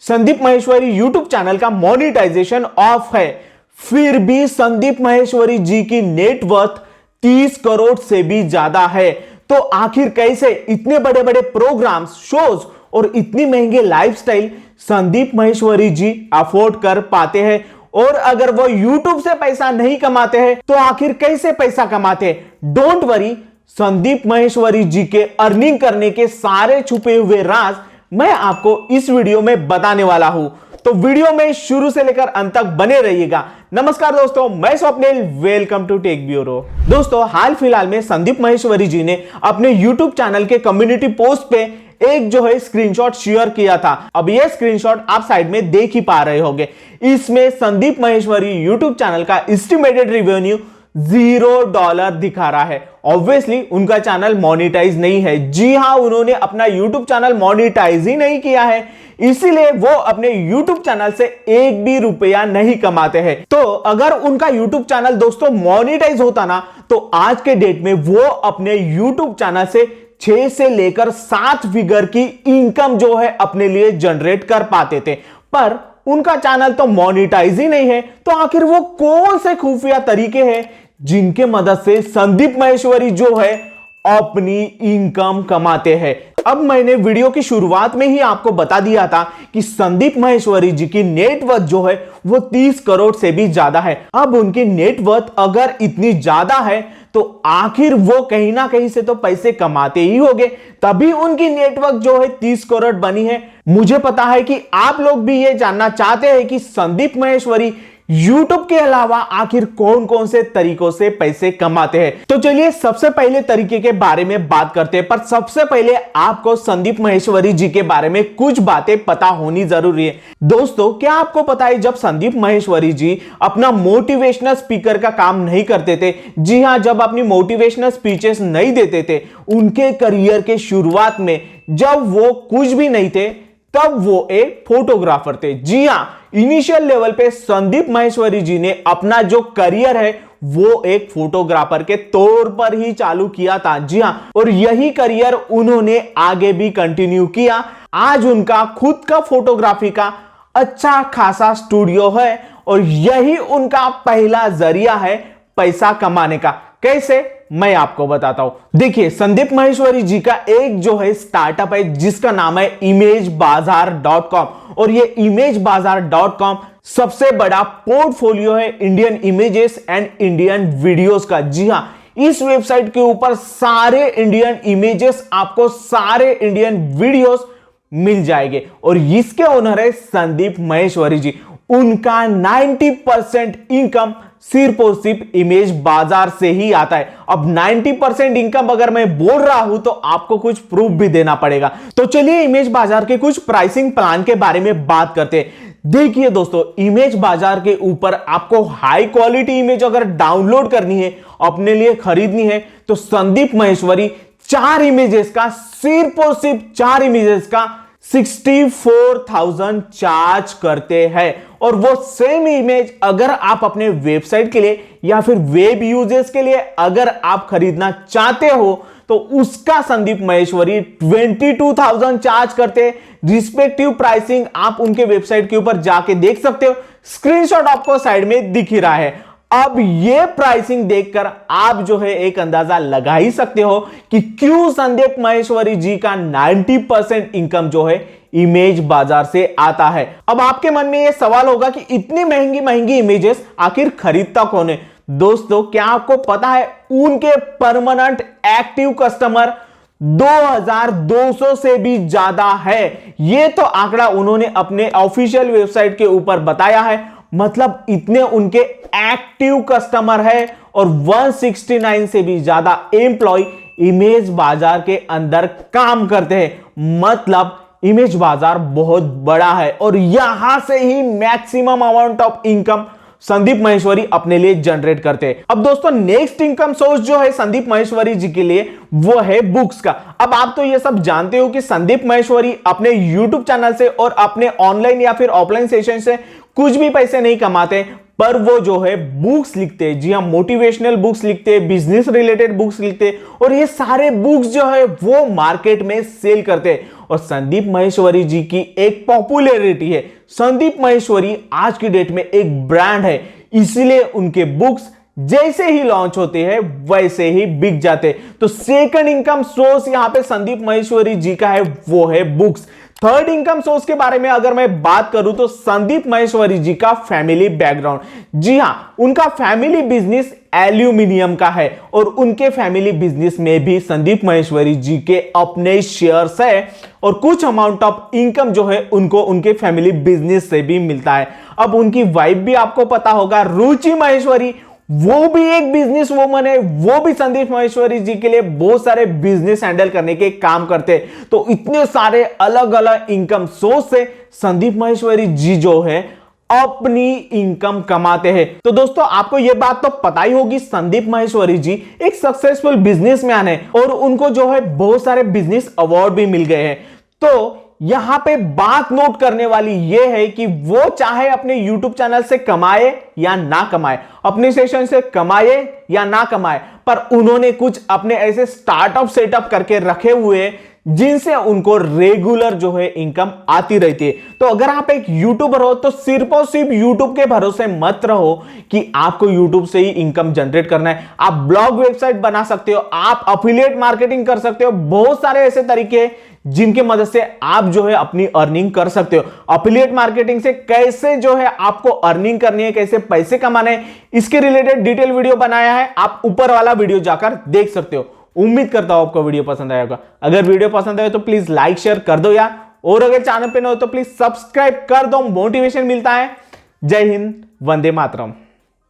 Sandeep Maheshwari YouTube channel का monetization of है, फिर भी संदीप माहेश्वरी जी की नेटवर्थ 30 करोड़ से भी ज्यादा है। तो आखिर कैसे इतने बड़े बड़े प्रोग्राम्स, शोज और इतनी महंगी लाइफस्टाइल संदीप माहेश्वरी जी अफोर्ड कर पाते हैं? और अगर वो YouTube से पैसा नहीं कमाते हैं तो आखिर कैसे पैसा कमाते हैं? डोंट वरी, संदीप माहेश्वरी जी के अर्निंग करने के सारे छुपे हुए राज मैं आपको इस वीडियो में बताने वाला हूं, तो वीडियो में शुरू से लेकर अंत तक बने रहिएगा। नमस्कार दोस्तों, मैं Swapnil, welcome to tech bureau. दोस्तों, हाल फिलहाल में संदीप माहेश्वरी जी ने अपने YouTube चैनल के कम्युनिटी पोस्ट पे एक जो है स्क्रीनशॉट शेयर किया था। अब ये स्क्रीनशॉट आप साइड में देख ही पा रहे होंगे। इसमें संदीप माहेश्वरी YouTube चैनल का एस्टिमेटेड रेवेन्यू $0 दिखा रहा है। ऑब्वियसली उनका चैनल मोनेटाइज नहीं है। जी हां, उन्होंने अपना YouTube चैनल मोनेटाइज ही नहीं किया है, इसीलिए वो अपने YouTube चैनल से एक भी रुपया नहीं कमाते हैं। तो अगर उनका YouTube चैनल दोस्तों मोनेटाइज होता ना, तो आज के डेट में वो अपने YouTube चैनल से 6 से लेकर 7 फिगर की इनकम जो है अपने लिए जनरेट कर पाते थे, पर उनका चैनल तो मोनेटाइज ही नहीं है। तो आखिर वो कौन से खुफिया तरीके हैं जिनके मदद से संदीप माहेश्वरी जो है अपनी इनकम कमाते हैं? अब मैंने वीडियो की शुरुआत में ही आपको बता दिया था कि संदीप माहेश्वरी जी की नेटवर्थ जो है वो 30 करोड़ से भी ज्यादा है। अब उनकी नेटवर्थ अगर इतनी ज्यादा है तो आखिर वो कहीं ना कहीं से तो पैसे कमाते ही होंगे, तभी उनकी नेटवर्थ जो है 30 करोड़ बनी है। मुझे पता है कि आप लोग भी ये जानना चाहते हैं कि संदीप माहेश्वरी YouTube के अलावा आखिर कौन कौन से तरीकों से पैसे कमाते हैं। तो चलिए सबसे पहले तरीके के बारे में बात करते हैं, पर सबसे पहले आपको संदीप माहेश्वरी जी के बारे में कुछ बातें पता होनी जरूरी है। दोस्तों, क्या आपको पता है जब संदीप माहेश्वरी जी अपना मोटिवेशनल स्पीकर का काम नहीं करते थे, जी हां, जब अपनी मोटिवेशनल स्पीचेस नहीं देते थे, उनके करियर के शुरुआत में जब वो कुछ भी नहीं थे, तब वो एक फोटोग्राफर थे। जी हां, इनिशियल लेवल पे संदीप माहेश्वरी जी ने अपना जो करियर है वो एक फोटोग्राफर के तौर पर ही चालू किया था। जी हां, और यही करियर उन्होंने आगे भी कंटिन्यू किया। आज उनका खुद का फोटोग्राफी का अच्छा खासा स्टूडियो है और यही उनका पहला जरिया है पैसा कमाने का। कैसे, मैं आपको बताता हूं। देखिए, संदीप माहेश्वरी जी का एक जो है स्टार्टअप है जिसका नाम है imagebazaar.com, और ये imagebazaar.com सबसे बड़ा पोर्टफोलियो है Indian images and Indian videos का। जी हां, इस वेबसाइट के ऊपर सारे इंडियन इमेजेस, आपको सारे इंडियन वीडियोस मिल जाएंगे, और इसके ओनर है संदीप माहेश्वरी जी। उनका 90% इनकम सिर्फ और सिर्फ इमेज बाजार से ही आता है। अब 90% इनकम अगर मैं बोल रहा हूं तो आपको कुछ प्रूफ भी देना पड़ेगा। तो चलिए इमेज बाजार के कुछ प्राइसिंग प्लान के बारे में बात करते हैं। देखिए दोस्तों, इमेज बाजार के ऊपर आपको हाई क्वालिटी इमेज अगर डाउनलोड करनी है, अपने लिए खरीदनी है, तो संदीप माहेश्वरी 4 इमेजेस का, सिर्फ और सिर्फ 4 इमेजेस का 64,000 चार्ज करते हैं। और वो सेम इमेज अगर आप अपने वेबसाइट के लिए या फिर वेब यूजर्स के लिए अगर आप खरीदना चाहते हो तो उसका संदीप माहेश्वरी 22,000 चार्ज करते हैं। रिस्पेक्टिव प्राइसिंग आप उनके वेबसाइट के ऊपर जाके देख सकते हो, स्क्रीनशॉट आपको साइड में दिख ही रहा है। अब ये प्राइसिंग देखकर आप जो है एक अंदाजा लगा ही सकते हो कि क्यों संदीप माहेश्वरी जी का 90% इनकम जो है इमेज बाजार से आता है। अब आपके मन में ये सवाल होगा कि इतनी महंगी महंगी इमेजेस आखिर खरीदता कौन है? दोस्तों, क्या आपको पता है उनके परमानेंट एक्टिव कस्टमर 2,200 से भी ज्यादा है। ये तो आंकड़ा उन्होंने अपने ऑफिशियल वेबसाइट के ऊपर बताया है। मतलब इतने उनके एक्टिव कस्टमर है और 169 से भी ज्यादा एम्प्लॉय इमेज बाजार के अंदर काम करते हैं। मतलब इमेज बाजार बहुत बड़ा है और यहां से ही maximum amount of income Sandeep Maheshwari अपने लिए जनरेट करते हैं। अब दोस्तों, नेक्स्ट इनकम सोर्स जो है संदीप माहेश्वरी जी के लिए वो है बुक्स का। अब आप तो ये सब जानते हो कि संदीप माहेश्वरी अपने YouTube चैनल से और अपने ऑनलाइन या फिर ऑफलाइन सेशन से कुछ भी पैसे नहीं कमाते, पर वो जो है बुक्स लिखते हैं। जी हाँ, मोटिवेशनल बुक्स लिखते हैं, बिजनेस रिलेटेड बुक्स लिखते हैं और ये सारे बुक्स जो है वो मार्केट में सेल करते हैं। और संदीप माहेश्वरी जी की एक पॉपुलैरिटी है। संदीप माहेश्वरी आज की डेट में एक ब्रांड है, इसीलिए उनके बुक्स जैसे ही लॉन्च होते हैं वैसे ही बिक जाते हैं। तो सेकंड इनकम सोर्स यहां पे संदीप माहेश्वरी जी का है, वो है बुक्स। थर्ड इनकम सोर्स के बारे में अगर मैं बात करूं तो संदीप माहेश्वरी जी का फैमिली बैकग्राउंड। जी हां, उनका फैमिली बिजनेस एल्यूमिनियम का है और उनके फैमिली बिजनेस में भी संदीप माहेश्वरी जी के अपने शेयर्स है और कुछ अमाउंट ऑफ इनकम जो है उनको उनके फैमिली बिजनेस से भी मिलता है। अब उनकी वाइफ भी आपको पता होगा, रुचि माहेश्वरी, वो भी एक बिजनेस वूमन है, वो भी संदीप माहेश्वरी जी के लिए बहुत सारे बिजनेस हैंडल करने के काम करते हैं। तो इतने सारे अलग अलग इनकम सोर्स से संदीप माहेश्वरी जी जो है अपनी इनकम कमाते हैं। तो दोस्तों आपको यह बात तो पता ही होगी, संदीप माहेश्वरी जी एक सक्सेसफुल बिजनेसमैन है और उनको जो है बहुत सारे बिजनेस अवार्ड भी मिल गए हैं। तो यहां पे बात नोट करने वाली यह है कि वो चाहे अपने YouTube चैनल से कमाए या ना कमाए, अपने सेशन से कमाए या ना कमाए, पर उन्होंने कुछ अपने ऐसे स्टार्टअप सेटअप करके रखे हुए जिनसे उनको रेगुलर जो है इनकम आती रहती है। तो अगर आप एक यूट्यूबर हो तो सिर्फ और सिर्फ यूट्यूब के भरोसे मत रहो कि आपको यूट्यूब से ही इनकम जनरेट करना है। आप ब्लॉग वेबसाइट बना सकते हो, आप अफिलिएट मार्केटिंग कर सकते हो, बहुत सारे ऐसे तरीके हैं जिनकी मदद से आप जो है अपनी अर्निंग कर सकते हो। अफिलिएट मार्केटिंग से कैसे जो है आपको अर्निंग करनी है, कैसे पैसे कमाने हैं, इसके रिलेटेड डिटेल वीडियो बनाया है, आप ऊपर वाला वीडियो जाकर देख सकते हो। उम्मीद करता हूं आपको वीडियो पसंद आएगा। अगर वीडियो पसंद आए तो प्लीज लाइक शेयर कर दो यार, और अगर चैनल पे न हो तो प्लीज सब्सक्राइब कर दो, मोटिवेशन मिलता है। जय हिंद, वंदे मातरम।